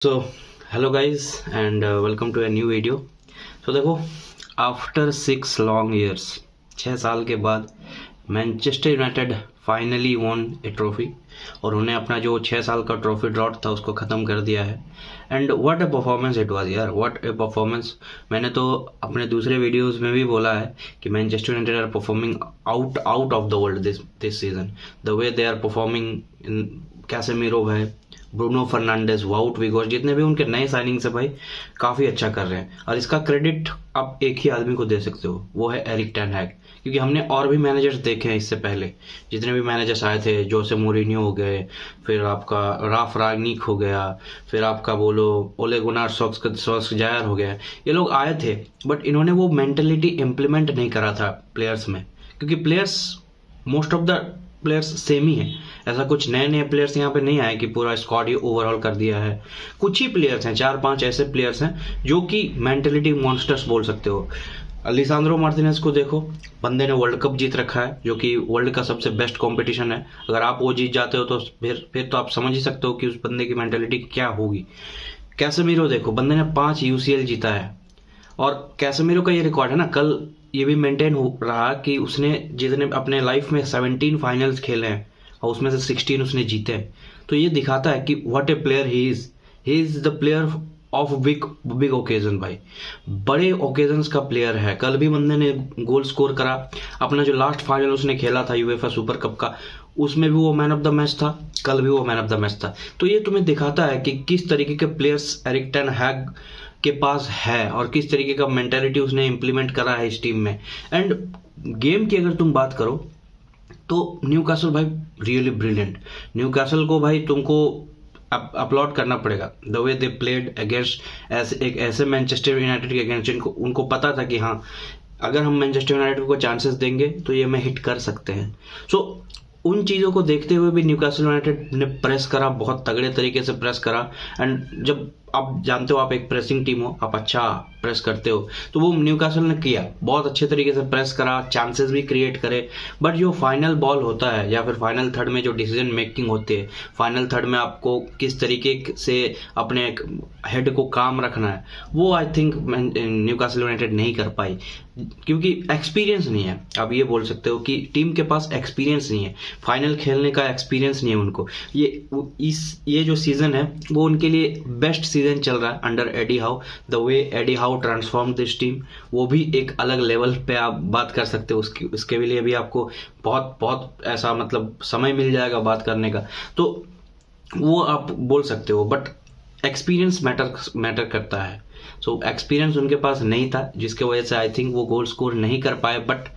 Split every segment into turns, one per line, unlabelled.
So hello guys and welcome to a new video. तो देखो, after 6 long years, 6 साल के बाद मैनचेस्टर यूनाइटेड फाइनली वॉन ए trophy और उन्हें अपना जो 6 साल का ट्रॉफी ड्रॉट था उसको ख़त्म कर दिया है। And what A performance it was यार, व्हाट ए परफॉर्मेंस। मैंने तो अपने दूसरे वीडियोस में भी बोला है कि Manchester United are performing out of the world this season, the way they are performing in Casemiro भाई, ब्रूनो फर्नांडिस, वाउट विगोस, जितने भी उनके नए साइनिंग्स है भाई, काफ़ी अच्छा कर रहे हैं। और इसका क्रेडिट आप एक ही आदमी को दे सकते हो, वो है एरिक टेन हैग। क्योंकि हमने और भी मैनेजर्स देखे हैं इससे पहले, जितने भी मैनेजर्स आए थे, जोसे मोरिन्यो हो गए, फिर आपका राफ रागनिक हो गया, फिर आपका बोलो ओले गुनार सोल्स्कजायर हो गया, ये लोग आए थे बट इन्होंने वो मेंटेलिटी इम्प्लीमेंट नहीं करा था प्लेयर्स में। क्योंकि players, most of the players same ही हैं। ऐसा कुछ नए नए प्लेयर्स यहाँ पे नहीं आए कि पूरा स्क्वाड ही ओवरऑल कर दिया है। कुछ ही प्लेयर्स हैं, 4-5 ऐसे प्लेयर्स हैं जो कि मेंटेलिटी मॉन्स्टर्स बोल सकते हो। लिसांद्रो मार्टिनेज को देखो, बंदे ने वर्ल्ड कप जीत रखा है, जो कि वर्ल्ड का सबसे बेस्ट कंपटीशन है। अगर आप वो जीत जाते हो तो फिर तो आप समझ ही सकते हो कि उस बंदे की मेंटेलिटी क्या होगी। कैसेमीरो देखो, बंदे ने 5 यूसीएल जीता है और कैसेमीरो का ये रिकॉर्ड है ना, कल ये भी मेंटेन हो रहा कि उसने जितने अपने लाइफ में 17 फाइनल्स खेले हैं और उसमें से 16 उसने जीते हैं। तो ये दिखाता है कि what A player he is the player of big occasion भाई, बड़े ओकेजन्स का प्लेयर है। कल भी बंदे ने गोल स्कोर करा, अपना जो लास्ट फाइनल उसने खेला था यूएफए सुपर कप का, उसमें भी वो मैन ऑफ द मैच था, कल भी वो मैन ऑफ द मैच था। तो ये तुम्हें दिखाता है कि किस तरीके के प्लेयर्स एरिक टेन हैग के पास है और किस तरीके का मेंटालिटी उसने इम्प्लीमेंट करा है इस टीम में। एंड गेम की अगर तुम बात करो तो न्यूकासल भाई रियली ब्रिलियंट। न्यूकासल को भाई तुमको अपलॉड करना पड़ेगा, the way they played against एक ऐसे मैनचेस्टर यूनाइटेड के अगेंस्ट जिनको उनको पता था कि हाँ, अगर हम मैनचेस्टर यूनाइटेड को चांसेस देंगे तो ये में हिट कर सकते हैं। सो उन चीज़ों को देखते हुए भी न्यूकासल यूनाइटेड ने प्रेस करा, बहुत तगड़े तरीके से प्रेस करा। एंड जब आप जानते हो, आप एक प्रेसिंग टीम हो, आप अच्छा प्रेस करते हो, तो वो न्यूकासल ने किया, बहुत अच्छे तरीके से प्रेस करा, चांसेस भी क्रिएट करे। बट जो फाइनल बॉल होता है या फिर फाइनल थर्ड में जो डिसीजन मेकिंग होती है, फाइनल थर्ड में आपको किस तरीके से अपने हेड को काम रखना है, वो आई थिंक न्यूकासल यूनाइटेड नहीं कर पाई, क्योंकि एक्सपीरियंस नहीं है। आप ये बोल सकते हो कि टीम के पास एक्सपीरियंस नहीं है, फाइनल खेलने का एक्सपीरियंस नहीं है उनको। ये जो सीजन है वो उनके लिए बेस्ट सीजन चल रहा है under Eddie Howe. The way Eddie Howe transform this team, वो भी एक अलग लेवल पे आप बात कर सकते हो। उसके लिए भी आपको बहुत बहुत ऐसा मतलब समय मिल जाएगा बात करने का, तो वो आप बोल सकते हो। बट एक्सपीरियंस मैटर करता है। सो एक्सपीरियंस उनके पास नहीं था, जिसके वजह से आई थिंक वो गोल स्कोर नहीं कर पाए। But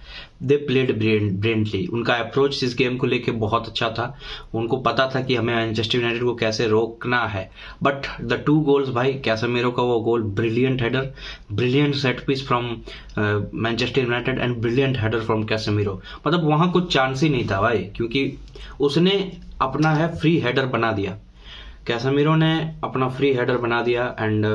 they played brilliantly. उनका अप्रोच इस गेम को लेके बहुत अच्छा था। उनको पता था कि हमें मैनचेस्टर यूनाइटेड को कैसे रोकना है। बट द 2 गोल्स भाई, कैसेमीरो का वो गोल, brilliant header, brilliant set piece from Manchester United and brilliant header from Casemiro. मतलब वहाँ कुछ चांस ही नहीं था भाई, क्योंकि उसने अपना है फ्री हेडर बना दिया, कैसेमीरो ने अपना फ्री हेडर बना दिया। And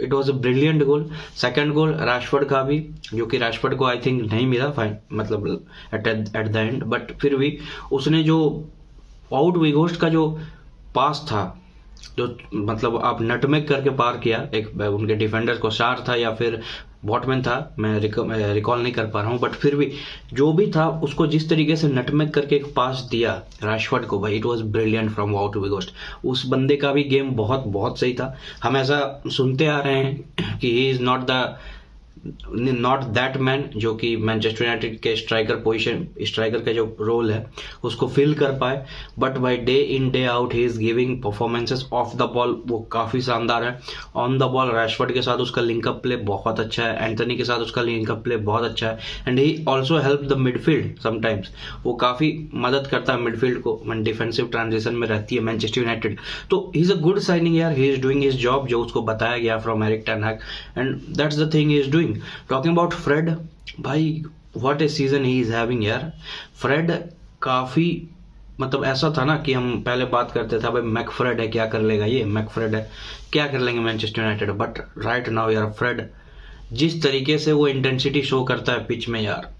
it was a brilliant goal. Second goal Rashford का भी, जो कि रैशफोर्ड को आई थिंक नहीं मिला फाइन, मतलब एट द एंड, बट फिर भी उसने जो आउट विगोस्ट का जो पास था, जो मतलब आप नटमेग करके पार किया, एक उनके डिफेंडर को, शार था या फिर बॉटमैन था, मैं रिकॉल नहीं कर पा रहा हूँ, बट फिर भी जो भी था, उसको जिस तरीके से नटमेग करके एक पास दिया रैशफोर्ड को भाई, इट वाज ब्रिलियंट फ्रॉम वाउट विगोस्ट। उस बंदे का भी गेम बहुत बहुत सही था। हम ऐसा सुनते आ रहे हैं कि he is not that man जो कि मैनचेस्टर यूनाइटेड के स्ट्राइकर का जो रोल है उसको फिल कर पाए। But by day in day out he is giving performances. Of the ball वो काफ़ी शानदार है, ऑन द बॉल रैशफोर्ड के साथ उसका लिंकअप प्ले बहुत अच्छा है, एंथनी के साथ उसका लिंकअप प्ले बहुत अच्छा है। And he also help the midfield sometimes, वो काफ़ी मदद करता है मिडफील्ड को, डिफेंसिव ट्रांजिशन में रहती है मैनचेस्टर यूनाइटेड। तो he is a good signing यार, he is doing his job जो उसको बताया गया from Erik ten Hag, and that's the thing he is doing. Talking about Fred भाई, what a season he is having यार। Fred काफ़ी मतलब ऐसा था ना कि हम पहले बात करते थे भाई मैकफ्रेड है, क्या कर लेगा ये, मैकफ्रेड है क्या कर लेंगे Manchester United. But right now यार फ्रेड जिस तरीके से वो इंटेंसिटी शो करता है पिच में यार,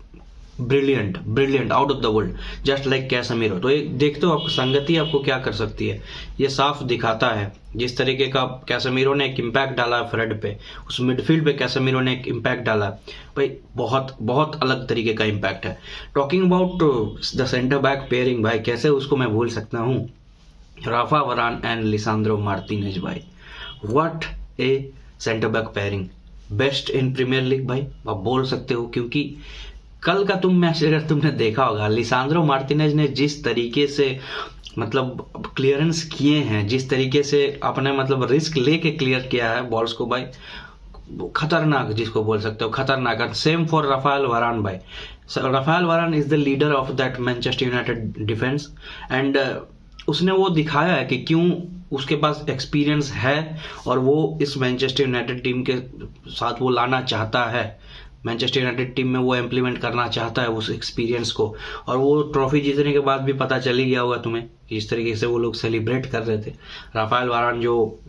brilliant brilliant out of the world, just like Casemiro. तो ये देखते हो आप, संगति आपको क्या कर सकती है, ये साफ दिखाता है। जिस तरीके का कैसेमीरो ने एक इम्पैक्ट डाला है फ्रेड पे, उस मिडफील्ड पे कैसेमीरो ने एक इम्पैक्ट डाला भाई, बहुत बहुत अलग तरीके का इम्पैक्ट है। Talking about the centre back pairing भाई, कैसे उसको मैं भूल सकता हूँ, Rafa Varane and Lisandro Martinez भाई, what a centre back pairing, best in Premier League भाई आप बोल सकते हो। क्योंकि कल का तुम मैच अगर तुमने देखा होगा, लिसांद्रो मार्टिनेज ने जिस तरीके से मतलब क्लियरेंस किए हैं, जिस तरीके से अपने मतलब रिस्क लेके क्लियर किया है बॉल्स को भाई, खतरनाक जिसको बोल सकते हो, खतरनाक। सेम फॉर राफेल वारान भाई, Raphael Varane is the leader of that Manchester United defence and उसने वो दिखाया है कि क्यों उसके पास एक्सपीरियंस है और वो इस मैनचेस्टर यूनाइटेड टीम के साथ वो लाना चाहता है, मैनचेस्टर यूनाइटेड टीम में वो इम्प्लीमेंट करना चाहता है उस एक्सपीरियंस को। और वो ट्रॉफी जीतने के बाद भी पता चल ही गया होगा तुम्हें कि इस तरीके से वो लोग सेलिब्रेट कर रहे थे, राफेल वारान जो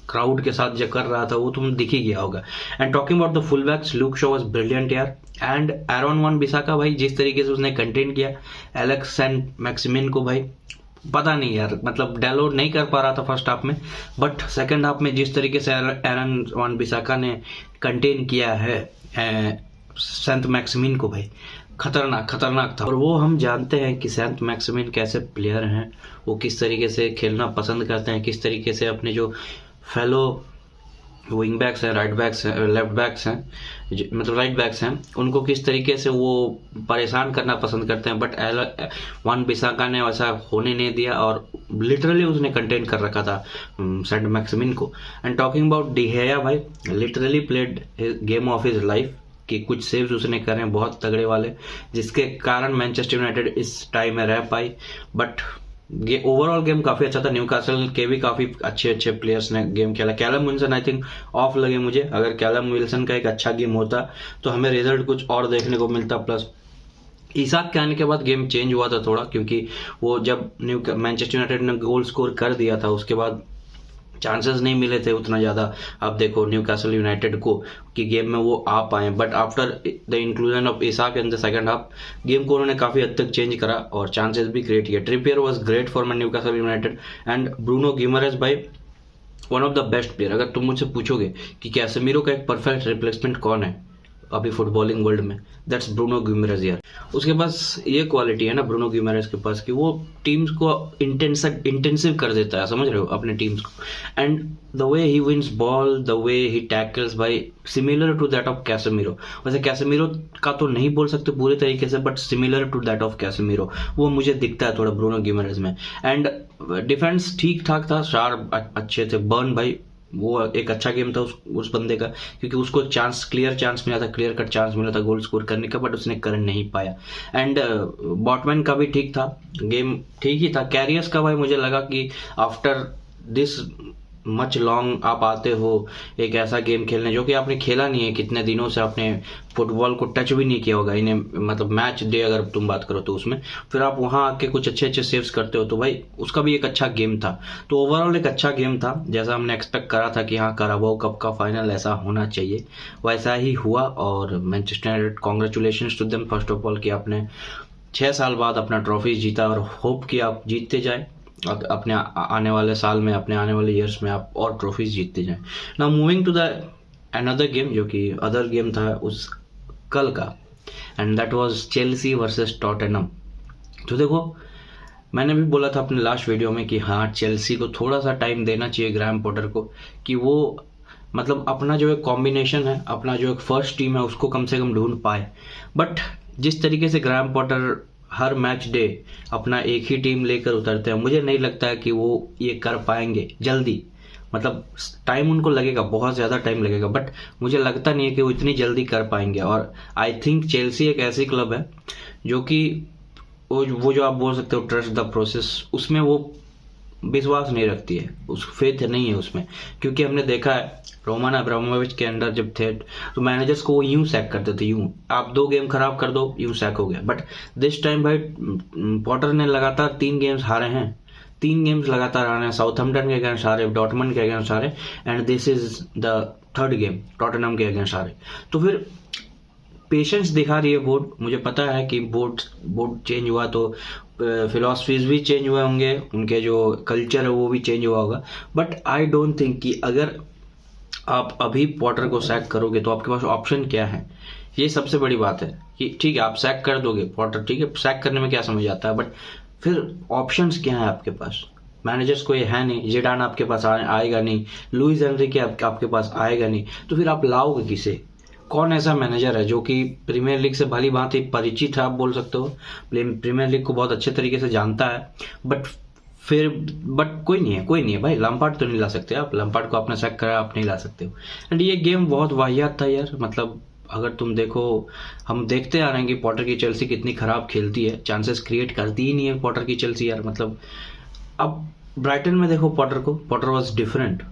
क्राउड के साथ जो कर रहा था वो तुम्हें दिख ही गया होगा। And talking about the full backs, Luke Shaw was brilliant यार, एंड एरन वन बिसाका भाई, जिस तरीके से उसने कंटेन किया एलेक्स एंड मैक्सिमिन को भाई, पता नहीं यार, मतलब डाउनलोड नहीं कर पा रहा था फर्स्ट हाफ में, बट सेकंड हाफ में जिस तरीके से एरन वन बिसाका ने कंटेन किया है सेंट मैक्सिमिन को भाई, खतरनाक खतरनाक था। और वो हम जानते हैं कि सेंट मैक्सिमिन कैसे प्लेयर हैं, वो किस तरीके से खेलना पसंद करते हैं, किस तरीके से अपने जो फेलो विंग बैक्स हैं, राइट बैक्स हैं, लेफ्ट बैक्स हैं, मतलब राइट बैक्स हैं, उनको किस तरीके से वो परेशान करना पसंद करते हैं। बट वन बिसाका ने वैसा होने नहीं दिया और लिटरली उसने कंटेन कर रखा था सेंट मैक्सिमिन को। एंड टॉकिंग अबाउट डी हेया भाई, literally played game of his life, कि कुछ सेव्स उसने करे बहुत तगड़े वाले, जिसके कारण मैनचेस्टर यूनाइटेड इस टाइम में रह पाई। बट ये ओवरऑल गेम काफी अच्छा था, न्यूकासल के भी काफी अच्छे अच्छे प्लेयर्स ने गेम खेला। Callum Wilson I think of लगे मुझे, अगर कैलम विल्सन का एक अच्छा गेम होता तो हमें रिजल्ट कुछ और देखने को मिलता। प्लस इसाक के आने के बाद गेम चेंज हुआ था थोड़ा, क्योंकि वो जब मैनचेस्टर यूनाइटेड ने गोल स्कोर कर दिया था उसके बाद चांसेस नहीं मिले थे उतना ज़्यादा। अब देखो न्यूकासल यूनाइटेड को कि गेम में वो आ पाए, but after the inclusion of Isak in the second half game को उन्होंने काफ़ी हद तक चेंज करा और चांसेस भी क्रिएट किया। Trippier was great for my Newcastle United and Bruno Guimaraes भाई one of the best player. अगर तुम मुझसे पूछोगे कि कैसेमीरो का एक परफेक्ट रिप्लेसमेंट कौन है अभी फुटबॉलिंग वर्ल्ड में, दैट्स ब्रूनो गिमरेज यार। उसके पास ये क्वालिटी है ना ब्रूनो गिमरेज के पास कि वो टीम्स को इंटेंसिव कर देता है, समझ रहे हो, अपने टीम्स को। And the way he wins ball, the way he tackles भाई, similar to that of Casemiro. वैसे कैसेमीरो का तो नहीं बोल सकते पूरे तरीके से, but similar to that of Casemiro वो मुझे दिखता है थोड़ा ब्रूनो गिमरेज में। एंड डिफेंस ठीक ठाक था, शार्प अच्छे थे। बर्न भाई वो एक अच्छा गेम था उस बंदे का, क्योंकि उसको क्लियर चांस मिला था, क्लियर कट चांस मिला था गोल स्कोर करने का, बट उसने कर नहीं पाया। एंड बॉटमैन का भी ठीक था, गेम ठीक ही था। कैरियस का भाई मुझे लगा कि आफ्टर दिस मच लॉन्ग आप आते हो एक ऐसा गेम खेलने जो कि आपने खेला नहीं है, कितने दिनों से आपने फुटबॉल को टच भी नहीं किया होगा इन्हें, मतलब मैच डे अगर तुम बात करो तो उसमें, फिर आप वहां आके कुछ अच्छे अच्छे सेव्स करते हो, तो भाई उसका भी एक अच्छा गेम था। तो ओवरऑल एक अच्छा गेम था, जैसा हमने एक्सपेक्ट करा था कि हाँ कराबाओ कप का फाइनल ऐसा होना चाहिए, वैसा ही हुआ। और Manchester United congratulations to them first of all कि आपने 6 साल बाद अपना ट्रॉफी जीता, और होप कि आप जीतते जाए अपने आने वाले साल में, अपने आने वाले ईयर्स में आप और ट्रॉफीज जीतते जाएं। Now moving to the another game, जो कि अदर गेम था उस कल का, and that was Chelsea versus Tottenham. तो देखो मैंने भी बोला था अपने लास्ट वीडियो में कि हाँ चेल्सी को थोड़ा सा टाइम देना चाहिए ग्राहम पॉटर को, कि वो मतलब अपना जो एक कॉम्बिनेशन है, अपना जो एक फर्स्ट टीम है उसको कम से कम ढूंढ पाए। बट जिस तरीके से ग्राहम पॉटर हर मैच डे अपना एक ही टीम लेकर उतरते हैं, मुझे नहीं लगता है कि वो ये कर पाएंगे जल्दी। मतलब टाइम उनको लगेगा, बहुत ज़्यादा टाइम लगेगा, बट मुझे लगता नहीं है कि वो इतनी जल्दी कर पाएंगे। और आई थिंक चेल्सी एक ऐसी क्लब है जो कि वो जो आप बोल सकते हो ट्रस्ट द प्रोसेस, उसमें वो विश्वास नहीं रखती है, उस फेथ नहीं है उसमें। क्योंकि हमने देखा है रोमान अब्रामोविच के अंडर जब थे तो मैनेजर्स को वो यूं सैक करते थे, यूं आप 2 गेम खराब कर दो यूं सैक हो गया। बट दिस टाइम भाई पॉटर ने लगातार 3 गेम्स हारे हैं, 3 गेम्स लगातार हारे हैं, साउथहैम्पटन के अगेंस्ट हारे, डॉर्टमंड के अगेंस्ट हारे, and this is the 3rd game Tottenham के अगेंस्ट हारे। तो फिर पेशेंस दिखा रही है बोर्ड। मुझे पता है कि बोर्ड चेंज हुआ तो फिलॉसफीज भी चेंज हुए होंगे, उनके जो कल्चर है वो भी चेंज हुआ होगा, बट आई डोंट थिंक कि अगर आप अभी पॉटर को सैक करोगे तो आपके पास ऑप्शन क्या है। ये सबसे बड़ी बात है कि ठीक है आप सैक कर दोगे पॉटर, ठीक है सैक करने में क्या समझ आता है, बट फिर ऑप्शंस क्या है आपके पास। मैनेजर्स कोई है नहीं, जिडान आपके पास आएगा नहीं, लुइस एनरिके आपके पास आएगा नहीं, तो फिर आप लाओगे किसे। कौन ऐसा मैनेजर है जो कि प्रीमियर लीग से भली भांति परिचित है, आप बोल सकते हो, प्रीमियर लीग को बहुत अच्छे तरीके से जानता है, बट कोई नहीं है भाई। लैम्पार्ड तो नहीं ला सकते आप, लैम्पार्ड को आपने सैक करा, आप नहीं ला सकते हो। एंड ये गेम बहुत वाहियात था यार, मतलब अगर तुम देखो, हम देखते आ रहे हैं कि पॉटर की चेल्सी कितनी खराब खेलती है, चांसेस क्रिएट करती ही नहीं है पॉटर की चेल्सी यार। मतलब अब ब्राइटन में देखो पॉटर वॉज डिफरेंट,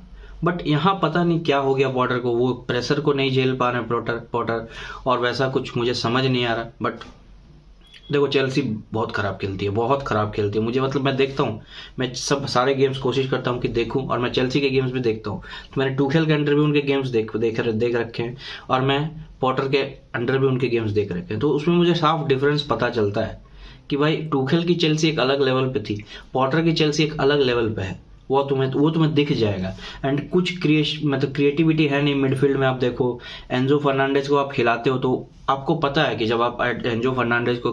बट यहाँ पता नहीं क्या हो गया पॉटर को, वो प्रेशर को नहीं झेल पा रहे पॉटर और वैसा कुछ मुझे समझ नहीं आ रहा। बट देखो चेल्सी बहुत खराब खेलती है, मुझे मतलब मैं देखता हूँ, मैं सारे गेम्स कोशिश करता हूँ कि देखूं, और मैं चेल्सी के गेम्स भी देखता हूँ। तो मैंने टूखेल के अंडर भी उनके गेम्स देख रखे हैं, और मैं पॉटर के अंडर भी उनके गेम्स देख रखे हैं। तो उसमें मुझे साफ डिफरेंस पता चलता है कि भाई टूखेल की चेल्सी एक अलग लेवल पे थी, पॉटर की चेल्सी एक अलग लेवल पे है, वो तुम्हें दिख जाएगा। एंड कुछ क्रिएटिविटी है नहीं मिडफील्ड में। आप देखो एंजो फर्नांडेज को आप खिलाते हो तो आपको पता है कि जब आप एंजो फर्नांडेज को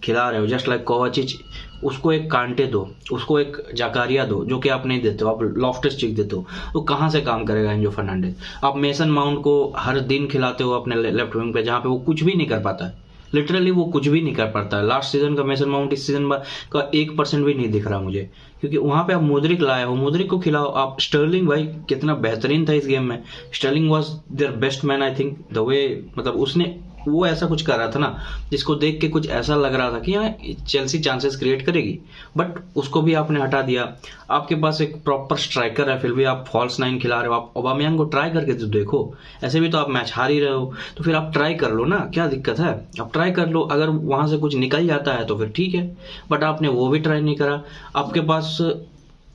खिला रहे हो, जस्ट लाइक कोवाचिच, उसको एक कांटे दो, उसको एक जाकारिया दो, जो कि आप नहीं देते हो, आप लॉफ्टस चीक देते हो, तो कहाँ से काम करेगा एंजो फर्नांडेज। आप मेसन माउंट को हर दिन खिलाते हो अपने लेफ्ट विंग पे, जहाँ पे वो कुछ भी नहीं कर पाता है, लिटरली वो कुछ भी नहीं कर पाता है। लास्ट सीजन का मेसन माउंट इस सीजन का 1% भी नहीं दिख रहा मुझे, क्योंकि वहां पे आप मोद्रिक लाए हो, मोद्रिक को खिलाओ। आप स्टर्लिंग भाई कितना बेहतरीन था इस गेम में, Sterling was their best man I think the way, मतलब उसने वो ऐसा कुछ कर रहा था ना जिसको देख के कुछ ऐसा लग रहा था कि हाँ चेल्सी चांसेस क्रिएट करेगी, बट उसको भी आपने हटा दिया। आपके पास एक प्रॉपर स्ट्राइकर है, फिर भी आप फॉल्स 9 खिला रहे हो। आप ओबामेयांग को ट्राई करके तो देखो, ऐसे भी तो आप मैच हार ही रहे हो, तो फिर आप ट्राई कर लो ना, क्या दिक्कत है, आप ट्राई कर लो। अगर वहां से कुछ निकल जाता है तो फिर ठीक है, बट आपने वो भी ट्राई नहीं करा। आपके पास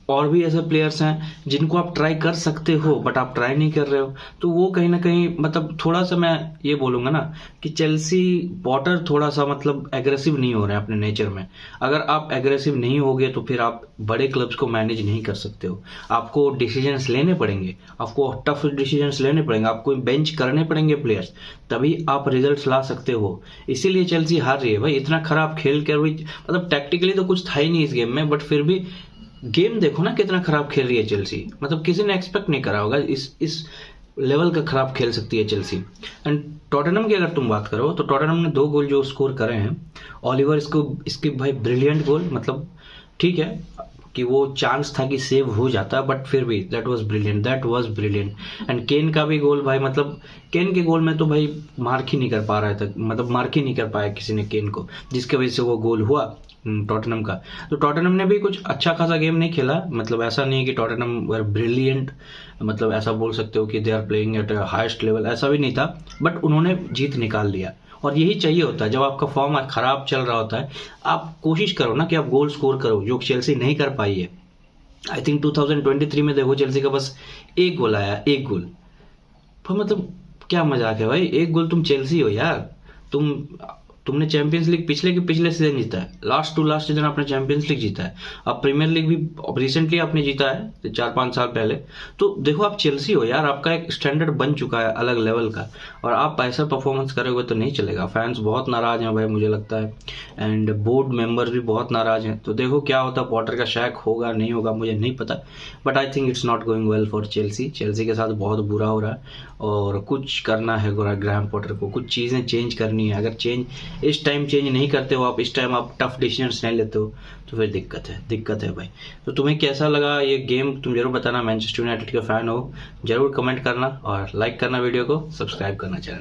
और भी ऐसे प्लेयर्स हैं जिनको आप ट्राई कर सकते हो, बट आप ट्राई नहीं कर रहे हो, तो वो कहीं ना कहीं मतलब थोड़ा सा मैं ये बोलूंगा ना कि चेल्सी पॉटर थोड़ा सा मतलब एग्रेसिव नहीं हो रहे हैं अपने नेचर में। अगर आप एग्रेसिव नहीं होगे तो फिर आप बड़े क्लब्स को मैनेज नहीं कर सकते हो। आपको डिसीजंस लेने पड़ेंगे, आपको टफ डिसीजंस लेने पड़ेंगे, आपको बेंच करने पड़ेंगे प्लेयर्स, तभी आप रिजल्ट्स ला सकते हो। इसीलिए चेल्सी हार रही है भाई, इतना खराब खेल कर भी, मतलब टैक्टिकली तो कुछ था ही नहीं इस गेम में, बट फिर भी गेम देखो ना कितना खराब खेल रही है चेल्सी, मतलब किसी ने एक्सपेक्ट नहीं करा होगा इस लेवल का खराब खेल सकती है चेल्सी। एंड टॉटनहम की अगर तुम बात करो तो टॉटनहम ने 2 गोल जो स्कोर करे हैं, ओलिवर इसके भाई ब्रिलियंट गोल, मतलब ठीक है कि वो चांस था कि सेव हो जाता, बट फिर भी दैट वाज ब्रिलियंट। एंड केन का भी गोल भाई, मतलब केन के गोल में तो भाई मार्क ही नहीं कर पा रहा था, मतलब मार्क ही नहीं कर पाया किसी ने केन को, जिसकी वजह से वो गोल हुआ टॉटनहम का। तो टॉटनहम ने भी कुछ अच्छा खासा गेम नहीं खेला, मतलब ऐसा नहीं है कि टॉटनहम वर ब्रिलियंट, मतलब ऐसा बोल सकते हो कि they are playing at highest level, ऐसा भी नहीं था, बट उन्होंने जीत निकाल लिया। और यही चाहिए होता है जब आपका फॉर्म खराब चल रहा होता है, आप कोशिश करो ना कि आप गोल स्कोर करो, जो चेल्सी नहीं कर पाई है। आई थिंक 2023 में देखो चेल्सी का बस 1 गोल आया, 1 गोल, तो मतलब क्या मजाक है भाई, 1 गोल, तुम चेल्सी हो यार, तुमने चैंपियंस लीग पिछले सीजन जीता है, लास्ट सीजन आपने चैंपियंस लीग जीता है, अब प्रीमियर लीग भी रिसेंटली आपने जीता है 4-5 साल पहले। तो देखो आप चेल्सी हो यार, आपका एक स्टैंडर्ड बन चुका है अलग लेवल का, और आप ऐसा परफॉर्मेंस करोगे तो नहीं चलेगा। फैंस बहुत नाराज हैं भाई मुझे लगता है, एंड बोर्ड मेंबर भी बहुत नाराज हैं। तो देखो क्या होता है, पॉटर का शैक होगा नहीं होगा मुझे नहीं पता, but I think it's not going well for Chelsea के साथ बहुत बुरा हो रहा है, और कुछ करना है ग्राहम पॉटर को, कुछ चीज़ें चेंज करनी है। अगर इस टाइम चेंज नहीं करते हो आप, इस टाइम आप टफ डिसीजंस नहीं लेते हो, तो फिर दिक्कत है भाई। तो तुम्हें कैसा लगा ये गेम, तुम जरूर बताना। मैनचेस्टर यूनाइटेड के फैन हो जरूर कमेंट करना, और लाइक करना वीडियो को, सब्सक्राइब करना चैनल।